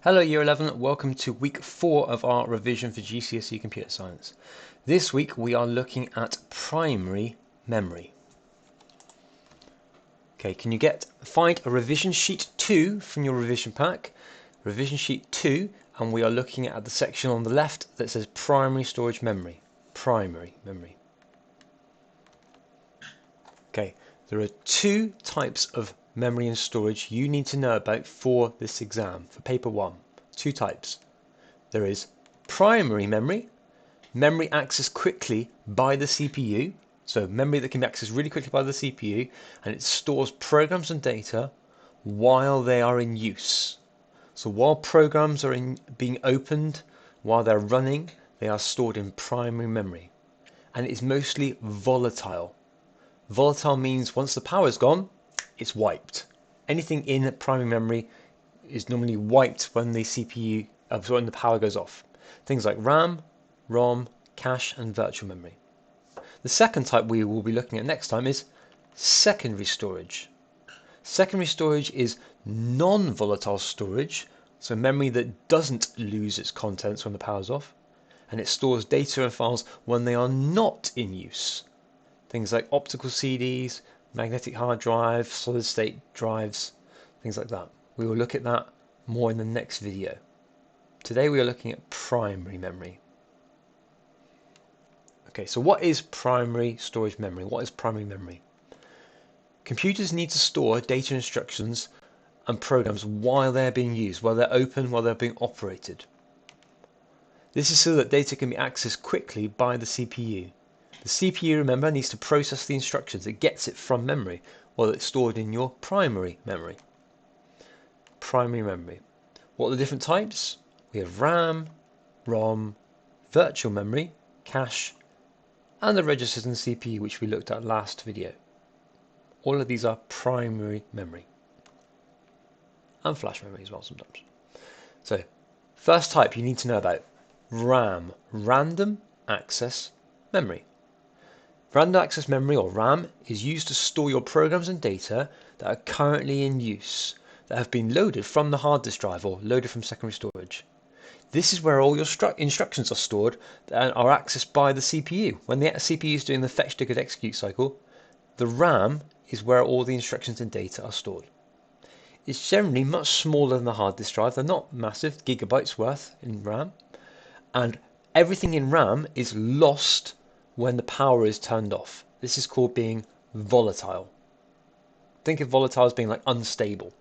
Hello Year 11, welcome to week 4 of our revision for GCSE Computer Science. This week we are looking at primary memory. Okay, can you find a revision sheet 2 from your revision pack? Revision sheet 2, and we are looking at the section on the left that says primary storage memory. Primary memory. Okay, there are two types of memory and storage you need to know about for this exam, for paper 1. Two types. There is primary memory, memory accessed quickly by the CPU, so memory that can be accessed really quickly by the CPU, and it stores programs and data while they are in use. So while programs are being opened, while they're running, they are stored in primary memory. And it's mostly volatile. Volatile means once the power is gone, it's wiped. Anything in primary memory is normally wiped when the when the power goes off. Things like RAM, ROM, cache, and virtual memory. The second type we will be looking at next time is secondary storage. Secondary storage is non-volatile storage, so memory that doesn't lose its contents when the power's off, and it stores data and files when they are not in use. Things like optical CDs, magnetic hard drive, solid state drives, things like that. We will look at that more in the next video. Today we are looking at primary memory. Okay, so what is primary storage memory? What is primary memory? Computers need to store data instructions and programs while they're being used, while they're open, while they're being operated. This is so that data can be accessed quickly by the CPU. The CPU, remember, needs to process the instructions. It gets it from memory while it's stored in your primary memory. Primary memory. What are the different types? We have RAM, ROM, virtual memory, cache, and the registers in the CPU, which we looked at last video. All of these are primary memory. And flash memory as well sometimes. So, first type you need to know about. RAM, random access memory. Random access memory, or RAM, is used to store your programs and data that are currently in use, that have been loaded from the hard disk drive or loaded from secondary storage. This is where all your instructions are stored and are accessed by the CPU. When the CPU is doing the fetch, decode, execute cycle, the RAM is where all the instructions and data are stored. It's generally much smaller than the hard disk drive. They're not massive, gigabytes worth in RAM. And everything in RAM is lost when the power is turned off. This is called being volatile. Think of volatile as being like unstable.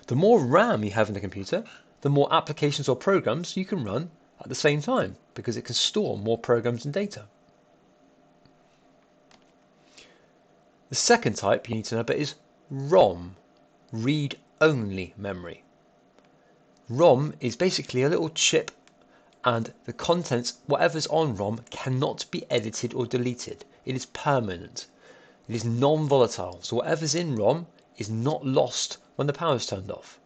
The more RAM you have in the computer, the more applications or programs you can run at the same time, because it can store more programs and data. The second type you need to know about is ROM, read-only memory. ROM is basically a little chip, and the contents, whatever's on ROM, cannot be edited or deleted. It is permanent. It is non-volatile, so whatever's in ROM is not lost when the power is turned off.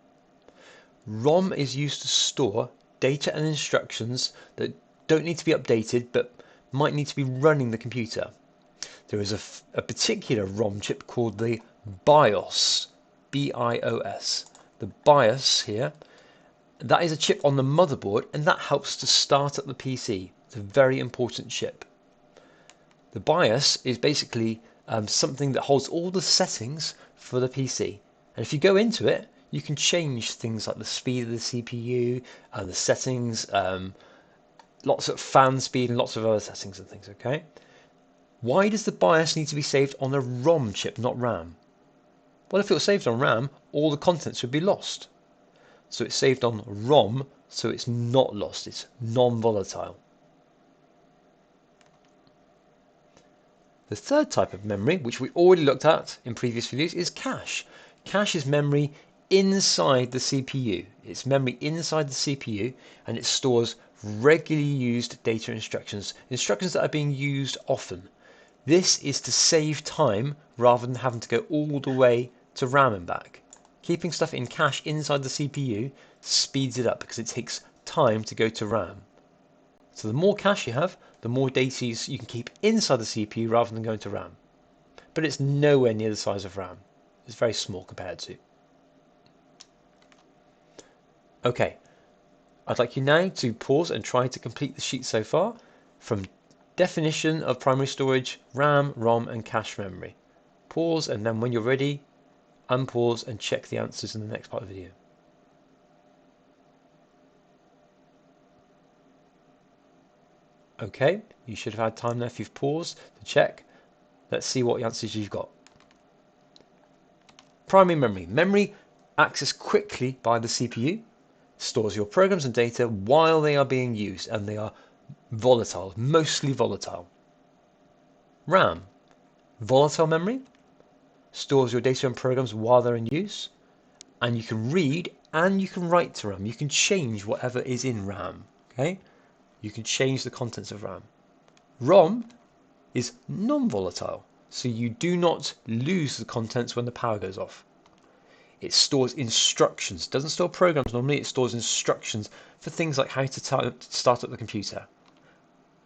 ROM is used to store data and instructions that don't need to be updated but might need to be running the computer. There is a particular ROM chip called the BIOS, B-I-O-S. The BIOS here, that is a chip on the motherboard, and that helps to start up the PC. It's a very important chip. The BIOS is basically something that holds all the settings for the PC. And if you go into it, you can change things like the speed of the CPU, the settings, lots of fan speed, and lots of other settings and things, okay? Why does the BIOS need to be saved on a ROM chip, not RAM? Well, if it was saved on RAM, all the contents would be lost. So it's saved on ROM, so it's not lost, it's non-volatile. The third type of memory, which we already looked at in previous videos, is cache. Cache is memory inside the CPU. It's memory inside the CPU, and it stores regularly used data instructions that are being used often. This is to save time rather than having to go all the way to RAM and back. Keeping stuff in cache inside the CPU speeds it up because it takes time to go to RAM. So the more cache you have, the more data you can keep inside the CPU rather than going to RAM. But it's nowhere near the size of RAM. It's very small compared to. Okay, I'd like you now to pause and try to complete the sheet so far from definition of primary storage, RAM, ROM and cache memory. Pause, and then when you're ready, unpause and check the answers in the next part of the video. Okay, you should have had time there if you've paused to check. Let's see what answers you've got. Primary memory. Memory accessed quickly by the CPU, stores your programs and data while they are being used, and they are volatile, mostly volatile. RAM. Volatile memory, stores your data and programs while they're in use, and you can read and you can write to RAM. You can change whatever is in RAM. Okay, you can change the contents of RAM. ROM is non-volatile, so you do not lose the contents when the power goes off. It stores instructions. It doesn't store programs normally, it stores instructions for things like how to start up the computer.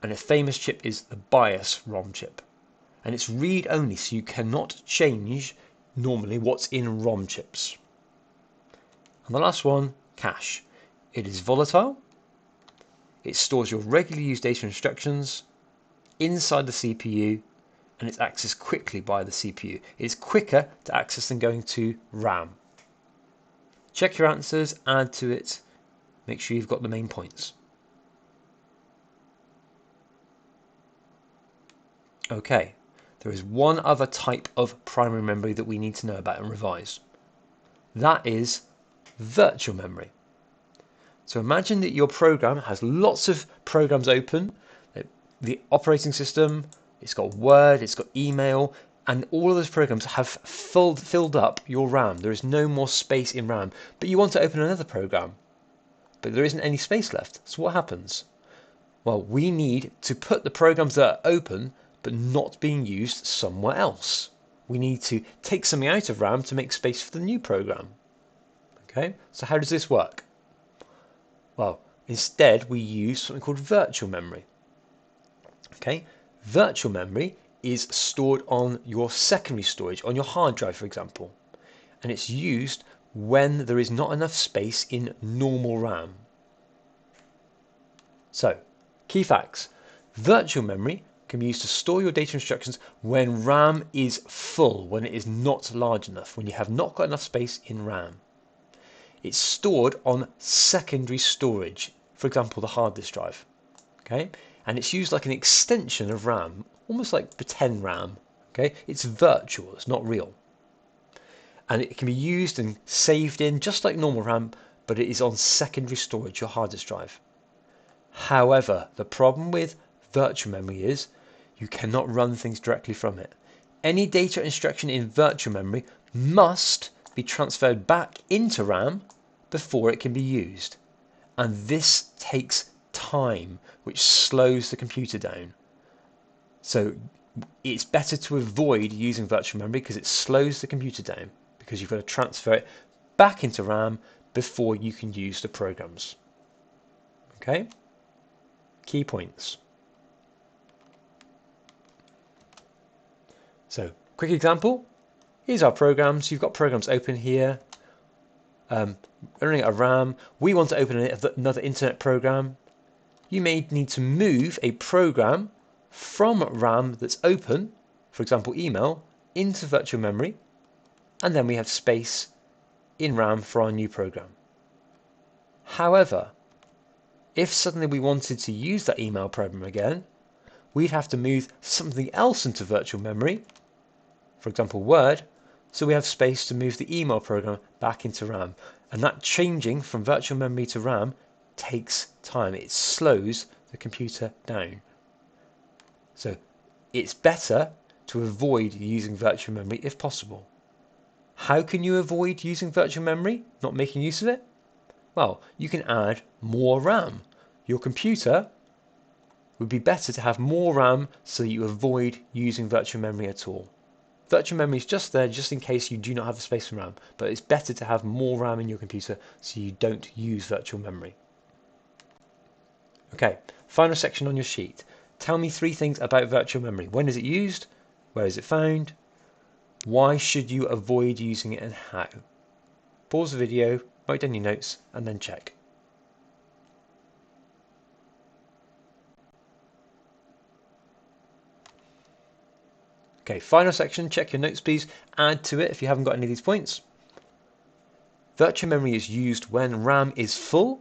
And a famous chip is the BIOS ROM chip. And it's read-only, so you cannot change normally what's in ROM chips. And the last one, cache. It is volatile. It stores your regularly used data instructions inside the CPU, and it's accessed quickly by the CPU. It's quicker to access than going to RAM. Check your answers, add to it, make sure you've got the main points. Okay, there is one other type of primary memory that we need to know about and revise. That is virtual memory. So imagine that your program has lots of programs open, the operating system, it's got Word, it's got email, and all of those programs have filled up your RAM. There is no more space in RAM, but you want to open another program, but there isn't any space left. So what happens? Well, we need to put the programs that are open but not being used somewhere else. We need to take something out of RAM to make space for the new program. Okay, so how does this work? Well, instead we use something called virtual memory. Okay, virtual memory is stored on your secondary storage, on your hard drive, for example, and it's used when there is not enough space in normal RAM. So, key facts. Virtual memory can be used to store your data instructions when RAM is full, when it is not large enough, when you have not got enough space in RAM. It's stored on secondary storage, for example, the hard disk drive. Okay, and it's used like an extension of RAM, almost like pretend RAM. Okay, it's virtual, it's not real. And it can be used and saved in just like normal RAM, but it is on secondary storage, your hard disk drive. However, the problem with virtual memory is you cannot run things directly from it. Any data instruction in virtual memory must be transferred back into RAM before it can be used. And this takes time, which slows the computer down. So it's better to avoid using virtual memory because it slows the computer down, because you've got to transfer it back into RAM before you can use the programs. Okay? Key points. So, quick example. Here's our programs. You've got programs open here. Running out of RAM. We want to open another internet program. You may need to move a program from RAM that's open, for example email, into virtual memory, and then we have space in RAM for our new program. However, if suddenly we wanted to use that email program again, we'd have to move something else into virtual memory, for example Word, so we have space to move the email program back into RAM. And that changing from virtual memory to RAM takes time. It slows the computer down. So it's better to avoid using virtual memory if possible. How can you avoid using virtual memory, not making use of it? Well, you can add more RAM. Your computer would be better to have more RAM so that you avoid using virtual memory at all. Virtual memory is just there just in case you do not have the space for RAM, but it's better to have more RAM in your computer so you don't use virtual memory. Okay, final section on your sheet. Tell me 3 things about virtual memory. When is it used? Where is it found? Why should you avoid using it, and how? Pause the video, write down your notes, and then check. Okay, final section, check your notes please, add to it if you haven't got any of these points. Virtual memory is used when RAM is full.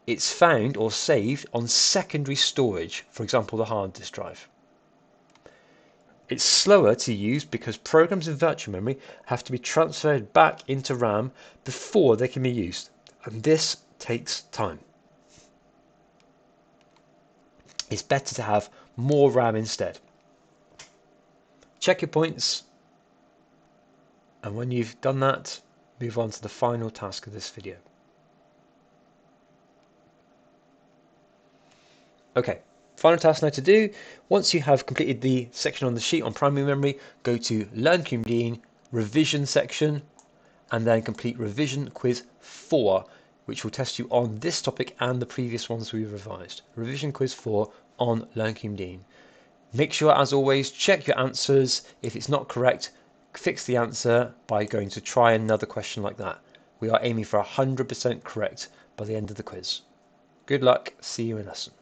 It's found or saved on secondary storage, for example the hard disk drive. It's slower to use because programs in virtual memory have to be transferred back into RAM before they can be used, and this takes time. It's better to have more RAM instead. Check your points, and when you've done that, move on to the final task of this video. Okay, final task now to do. Once you have completed the section on the sheet on primary memory, go to Learn Cume revision section, and then complete revision quiz 4, which will test you on this topic and the previous ones we revised. Revision quiz 4 on Learn Cume. Make sure, as always, check your answers. If it's not correct, fix the answer by going to try another question like that. We are aiming for 100% correct by the end of the quiz. Good luck, see you in lesson.